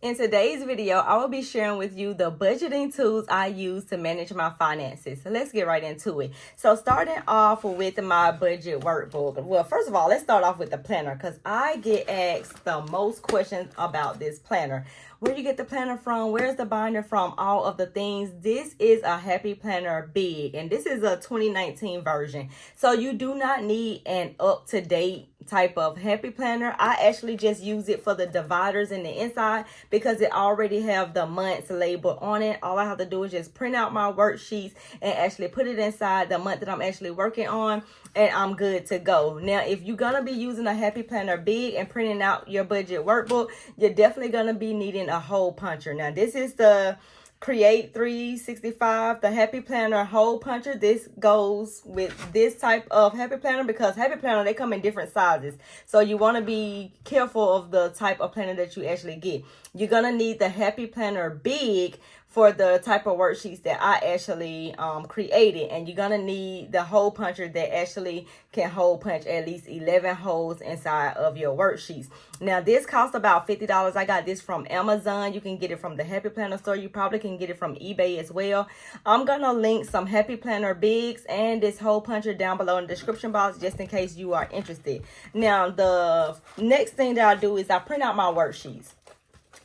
In today's video, I will be sharing with you the budgeting tools I use to manage my finances. So let's get right into it. So starting off with my budget workbook. Well, first of all, let's start off with the planner because I get asked the most questions about this planner. Where do you get the planner from? Where's the binder from? All of the things. This is a Happy Planner Big, and this is a 2019 version. So you do not need an up-to-date type of Happy Planner. I actually just use it for the dividers in the inside because it already have the months labeled on it. All I have to do is just print out my worksheets and actually put it inside the month that I'm actually working on, and I'm good to go. Now, if you're gonna be using a Happy Planner Big and printing out your budget workbook, you're definitely gonna be needing a hole puncher. Now, this is the Create 365, the Happy Planner hole puncher. This goes with this type of Happy Planner because Happy Planner, they come in different sizes. So you want to be careful of the type of planner that you actually get. You're going to need the Happy Planner Big for the type of worksheets that I actually created. And you're going to need the hole puncher that actually can hole punch at least 11 holes inside of your worksheets. Now, this costs about $50. I got this from Amazon. You can get it from the Happy Planner store. You probably can get it from eBay as well. I'm going to link some Happy Planner Bigs and this hole puncher down below in the description box just in case you are interested. Now, the next thing that I do is I print out my worksheets.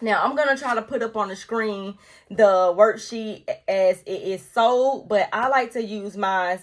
Now, I'm going to try to put up on the screen the worksheet as it is sold, but I like to use mine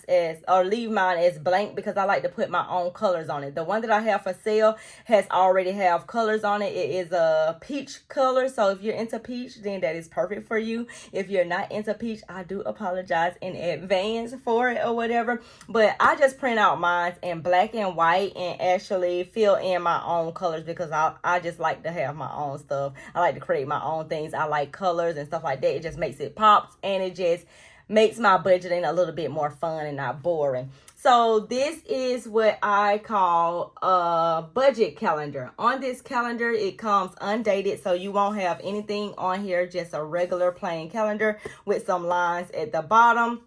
leave mine as blank because I like to put my own colors on it. The one that I have for sale has already have colors on it. It is a peach color, so if you're into peach, then that is perfect for you. If you're not into peach, I do apologize in advance for it or whatever, but I just print out mine in black and white and actually fill in my own colors because I just like to have my own stuff. I like to create my own things. I like colors and stuff like that. It just makes it pops and it just makes my budgeting a little bit more fun and not boring. So this is what I call a budget calendar. On this calendar, it comes undated, so you won't have anything on here, just a regular plain calendar with some lines at the bottom.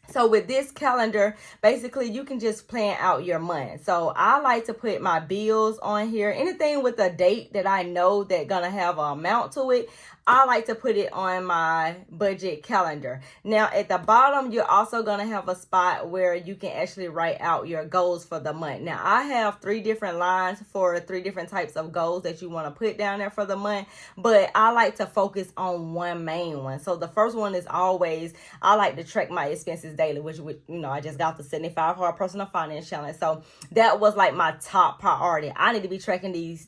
So with this calendar, basically you can just plan out your month. So I like to put my bills on here. Anything with a date that I know that gonna have an amount to it, I like to put it on my budget calendar. Now at the bottom, you're also gonna have a spot where you can actually write out your goals for the month. Now I have 3 different lines for 3 different types of goals that you wanna put down there for the month, but I like to focus on one main one. So the first one is always, I like to track my expenses daily, which I just got the 75 Hard Personal Finance Challenge. So that was like my top priority. I need to be tracking these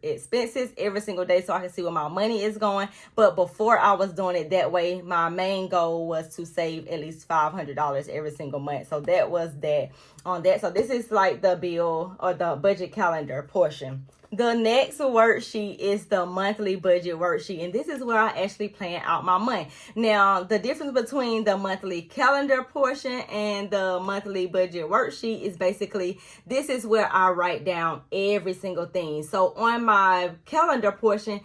expenses every single day so I can see where my money is going. But before I was doing it that way, my main goal was to save at least $500 every single month. So that was that on that. So this is like the bill or the budget calendar portion. The next worksheet is the monthly budget worksheet, and this is where I actually plan out my month. Now, the difference between the monthly calendar portion and the monthly budget worksheet is basically, this is where I write down every single thing. So on my calendar portion,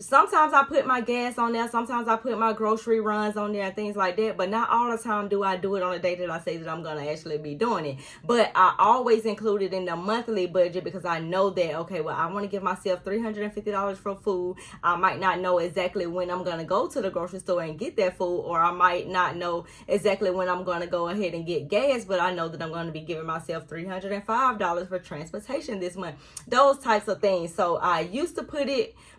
sometimes I put my gas on there, sometimes I put my grocery runs on there and things like that, but not all the time do I do it on the day that I say that I'm going to actually be doing it. But I always include it in the monthly budget because I know that, okay, well, I want to give myself $350 for food. I might not know exactly when I'm going to go to the grocery store and get that food, or I might not know exactly when I'm going to go ahead and get gas, but I know that I'm going to be giving myself $305 for transportation this month. Those types of things. So I used to put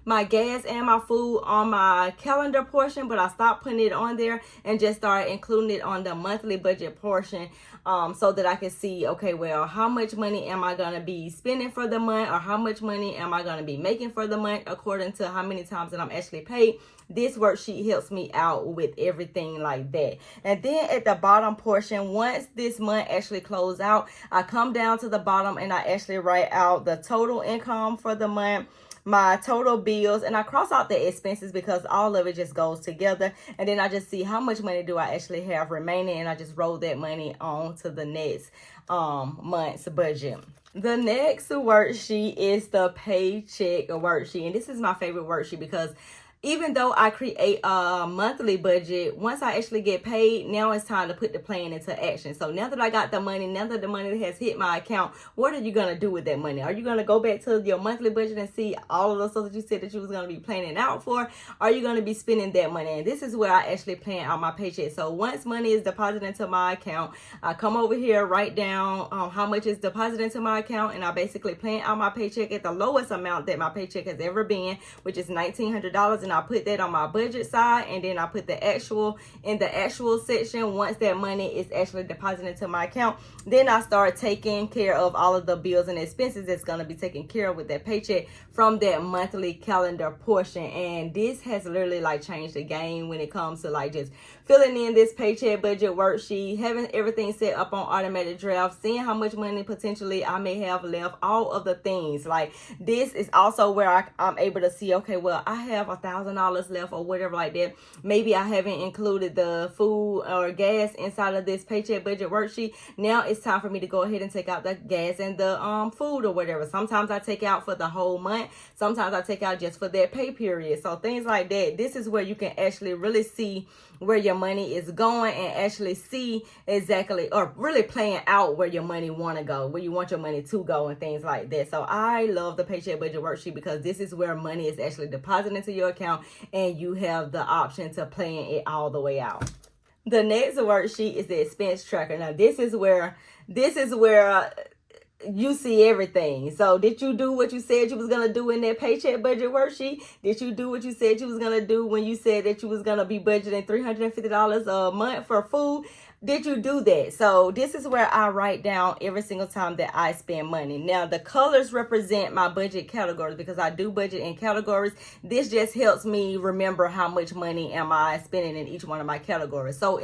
my gas and my food on my calendar portion, but I stopped putting it on there and just started including it on the monthly budget portion, so that I can see, okay, well, how much money am I going to be spending for the month, or how much money am I going to be making for the month according to how many times that I'm actually paid. This worksheet helps me out with everything like that. And then at the bottom portion, once this month actually closes out, I come down to the bottom and I actually write out the total income for the month, my total bills, and I cross out the expenses because all of it just goes together. And then I just see how much money do I actually have remaining, and I just roll that money on to the next month's budget. The next worksheet is the paycheck worksheet, and this is my favorite worksheet because even though I create a monthly budget, once I actually get paid, now it's time to put the plan into action. So now that I got the money, now that the money has hit my account, what are you going to do with that money? Are you going to go back to your monthly budget and see all of the stuff that you said that you was going to be planning out for? Are you going to be spending that money? And this is where I actually plan out my paycheck. So once money is deposited into my account, I come over here, write down how much is deposited into my account, and I basically plan out my paycheck at the lowest amount that my paycheck has ever been, which is $1,900. And I put that on my budget side, and then I put the actual in the actual section. Once that money is actually deposited into my account, then I start taking care of all of the bills and expenses that's going to be taken care of with that paycheck from that monthly calendar portion. And this has literally like changed the game when it comes to like just filling in this paycheck budget worksheet, having everything set up on automatic draft, seeing how much money potentially I may have left, all of the things. Like this is also where I'm able to see, okay, well, I have $1,000 left or whatever like that. Maybe I haven't included the food or gas inside of this paycheck budget worksheet. Now it's time for me to go ahead and take out the gas and the food or whatever. Sometimes I take out for the whole month. Sometimes I take out just for that pay period. So things like that. This is where you can actually really see where your money is going and actually see exactly or really plan out where your money want to go, where you want your money to go and things like that. So I love the paycheck budget worksheet because this is where money is actually deposited into your account and you have the option to plan it all the way out. The next worksheet is the expense tracker. Now this is where you see everything. So did you do what you said you was going to do in that paycheck budget worksheet? Did you do what you said you was going to do when you said that you was going to be budgeting $350 a month for food? Did you do that? So this is where I write down every single time that I spend money. Now the colors represent my budget categories because I do budget in categories. This just helps me remember how much money am I spending in each one of my categories. So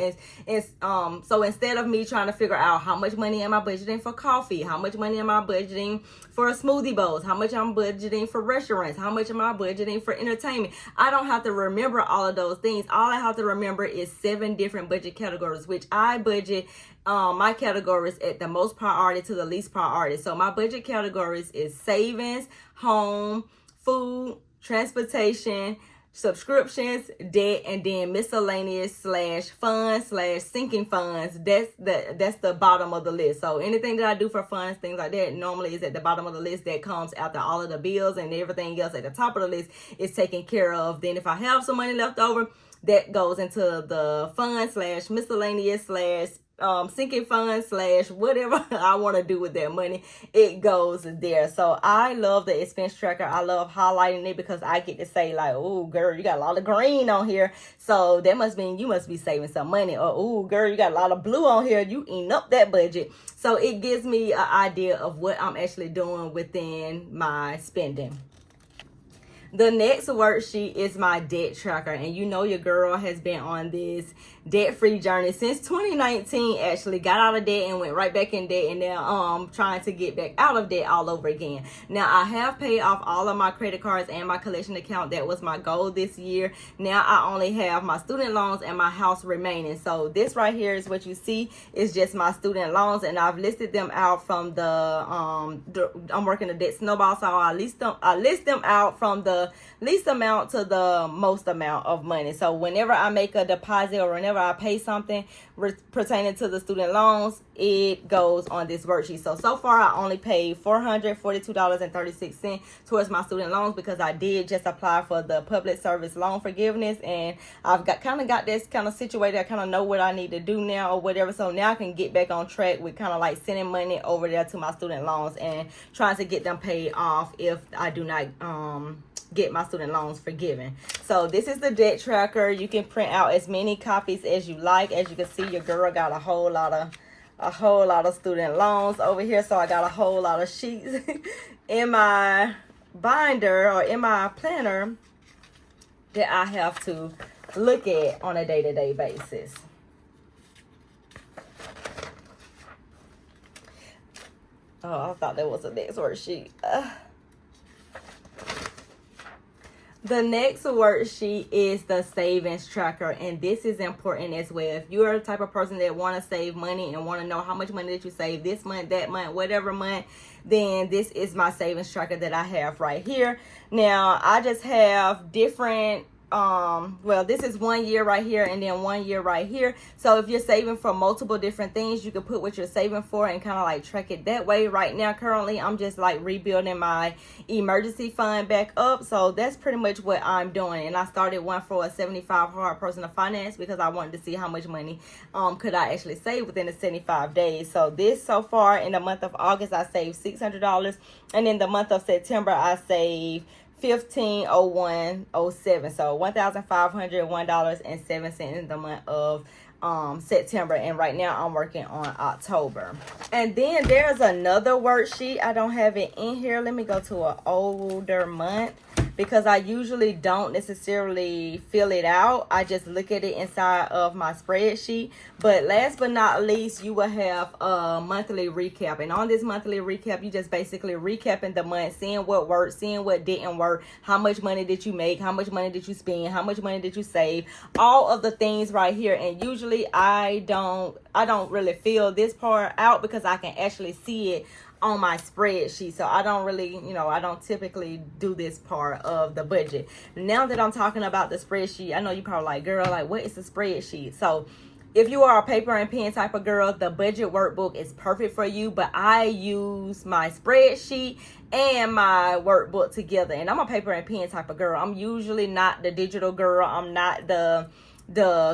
so instead of me trying to figure out how much money am I budgeting for coffee, how much money am I budgeting for smoothie bowls, how much I'm budgeting for restaurants, how much am I budgeting for entertainment, I don't have to remember all of those things. All I have to remember is 7 different budget categories, which I budget my categories at the most priority to the least priority. So my budget categories is savings, home, food, transportation, subscriptions, debt, and then miscellaneous /funds sinking funds. That's the bottom of the list. So anything that I do for funds, things like that, normally is at the bottom of the list. That comes after all of the bills, and everything else at the top of the list is taken care of. Then if I have some money left over, that goes into the fund /miscellaneous sinking fund whatever I want to do with that money. It goes there. So I love the expense tracker. I love highlighting it because I get to say like, oh girl, you got a lot of green on here, so that must mean you must be saving some money. Or oh girl, you got a lot of blue on here, you eating up that budget. So it gives me an idea of what I'm actually doing within my spending. The next worksheet is my debt tracker, and you know your girl has been on this debt-free journey since 2019. Actually got out of debt and went right back in debt, and now trying to get back out of debt all over again. Now I have paid off all of my credit cards and my collection account. That was my goal this year. Now I only have my student loans and my house remaining. So this right here is what you see is just my student loans, and I've listed them out from I'm working the debt snowball, so I list them out from the least amount to the most amount of money. So whenever I make a deposit or whenever I pay something pertaining to the student loans, it goes on this worksheet. So far I only paid $442.36 towards my student loans because I did just apply for the public service loan forgiveness, and I've got this kind of situated. I kind of know what I need to do now or whatever. So now I can get back on track with kind of like sending money over there to my student loans and trying to get them paid off if I do not get my student loans forgiven. So this is the debt tracker. You can print out as many copies as you like. As you can see, your girl got a whole lot of student loans over here. So I got a whole lot of sheets in my binder or in my planner that I have to look at on a day-to-day basis. Oh, I thought that was the next worksheet. The next worksheet is the savings tracker, and this is important as well. If you're the type of person that want to save money and want to know how much money that you save this month, that month, whatever month, then this is my savings tracker that I have right here. Now, I just have different this is 1 year right here and then 1 year right here. So if you're saving for multiple different things, you can put what you're saving for and kind of like track it that way. Right now, currently, I'm just like rebuilding my emergency fund back up. So that's pretty much what I'm doing. And I started one for a 75 hard personal finance because I wanted to see how much money could I actually save within the 75 days. So this so far in the month of August, I saved $600. And in the month of September, I saved $1,501.07. So $1,501.07 in the month of September, and right now I'm working on October. And then there's another worksheet. I don't have it in here. Let me go to an older month because I usually don't necessarily fill it out. I just look at it inside of my spreadsheet. But last but not least, you will have a monthly recap. And on this monthly recap, you just basically recapping the month, seeing what worked, seeing what didn't work, how much money did you make, how much money did you spend, how much money did you save, all of the things right here. And usually I don't really fill this part out because I can actually see it on my spreadsheet. So I don't really, I don't typically do this part of the budget. Now that I'm talking about the spreadsheet, I know you probably like, girl, like what is the spreadsheet? So if you are a paper and pen type of girl, the budget workbook is perfect for you. But I use my spreadsheet and my workbook together. And I'm a paper and pen type of girl. I'm usually not the digital girl. I'm not the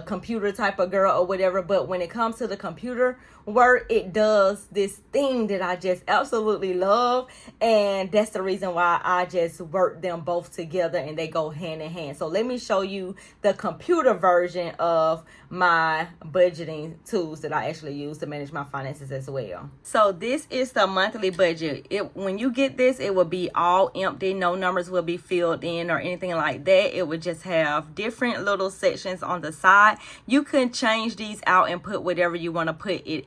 computer type of girl or whatever. But when it comes to the computer work, it does this thing that I just absolutely love, and that's the reason why I just work them both together and they go hand in hand. So let me show you the computer version of my budgeting tools that I actually use to manage my finances as well. So this is the monthly budget. When you get this, it will be all empty. No numbers will be filled in or anything like that. It would just have different little sections on the side. You can change these out and put whatever you want to put it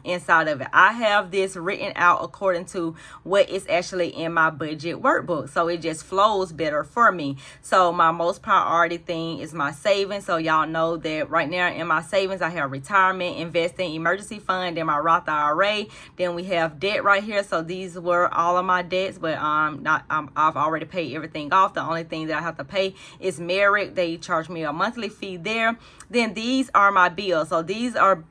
inside of it. I have this written out according to what is actually in my budget workbook, so it just flows better for me. So my most priority thing is my savings. So y'all know that right now in my savings I have retirement, investing, emergency fund, then my Roth IRA, then we have debt right here. So these were all of my debts, but I've already paid everything off. The only thing that I have to pay is Merrick. They charge me a monthly fee there. Then these are my bills. So these are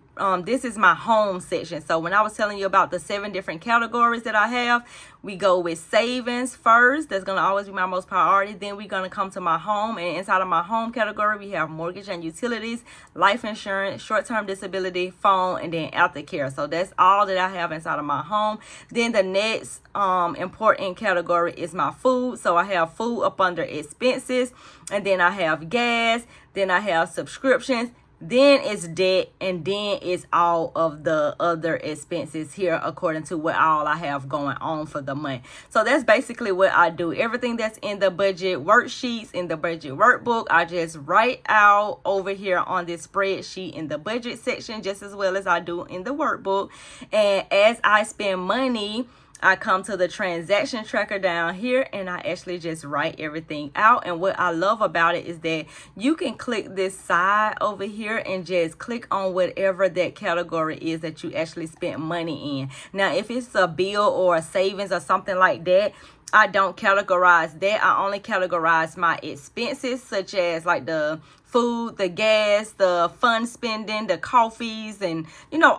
this is my home section. So when I was telling you about the 7 different categories that I have, we go with savings first. That's going to always be my most priority. Then we're going to come to my home, and inside of my home category, we have mortgage and utilities, life insurance, short-term disability, phone, and then aftercare. So that's all that I have inside of my home. Then the next important category is my food. So I have food up under expenses, and then I have gas, then I have subscriptions, then it's debt, and then it's all of the other expenses here according to what all I have going on for the month. So that's basically what I do. Everything that's in the budget worksheets, in the budget workbook, I just write out over here on this spreadsheet in the budget section, just as well as I do in the workbook. And as I spend money, I come to the transaction tracker down here, and I actually just write everything out. And what I love about it is that you can click this side over here and just click on whatever that category is that you actually spent money in. Now, if it's a bill or a savings or something like that, I don't categorize that. I only categorize my expenses, such as like the food, the gas, the fun spending, the coffees, and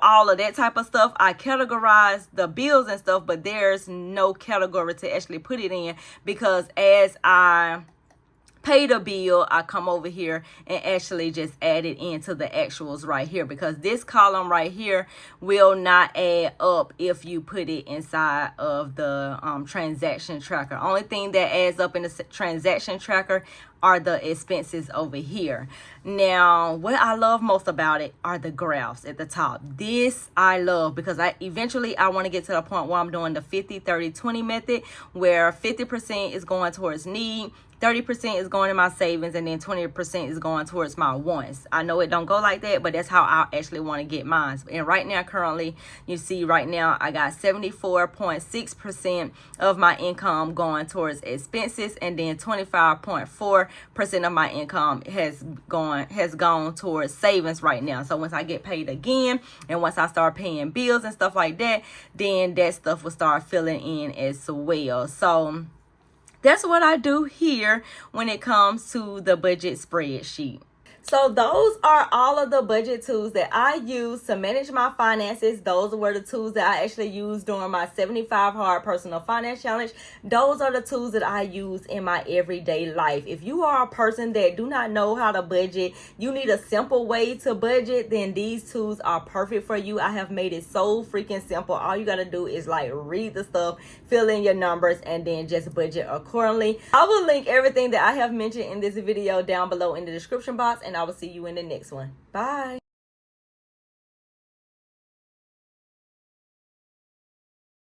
all of that type of stuff. I categorize the bills and stuff, but there's no category to actually put it in, because as I pay the bill, I come over here and actually just add it into the actuals right here, because this column right here will not add up if you put it inside of the transaction tracker. Only thing that adds up in the transaction tracker are the expenses over here. Now, what I love most about it are the graphs at the top. This I love because I want to get to the point where I'm doing the 50-30-20 method, where 50% is going towards need, 30% is going in my savings, and then 20% is going towards my wants. I know it don't go like that, but that's how I actually want to get mine. And right now, currently, you see right now, I got 74.6% of my income going towards expenses, and then 25.4% of my income has gone towards savings right now. So once I get paid again, and once I start paying bills and stuff like that, then that stuff will start filling in as well. So that's what I do here when it comes to the budget spreadsheet. So those are all of the budget tools that I use to manage my finances. Those were the tools that I actually used during my 75 Hard Personal Finance Challenge. Those are the tools that I use in my everyday life. If you are a person that do not know how to budget, you need a simple way to budget, then these tools are perfect for you. I have made it so freaking simple. All you got to do is like read the stuff, fill in your numbers, and then just budget accordingly. I will link everything that I have mentioned in this video down below in the description box, and I will see you in the next one. Bye.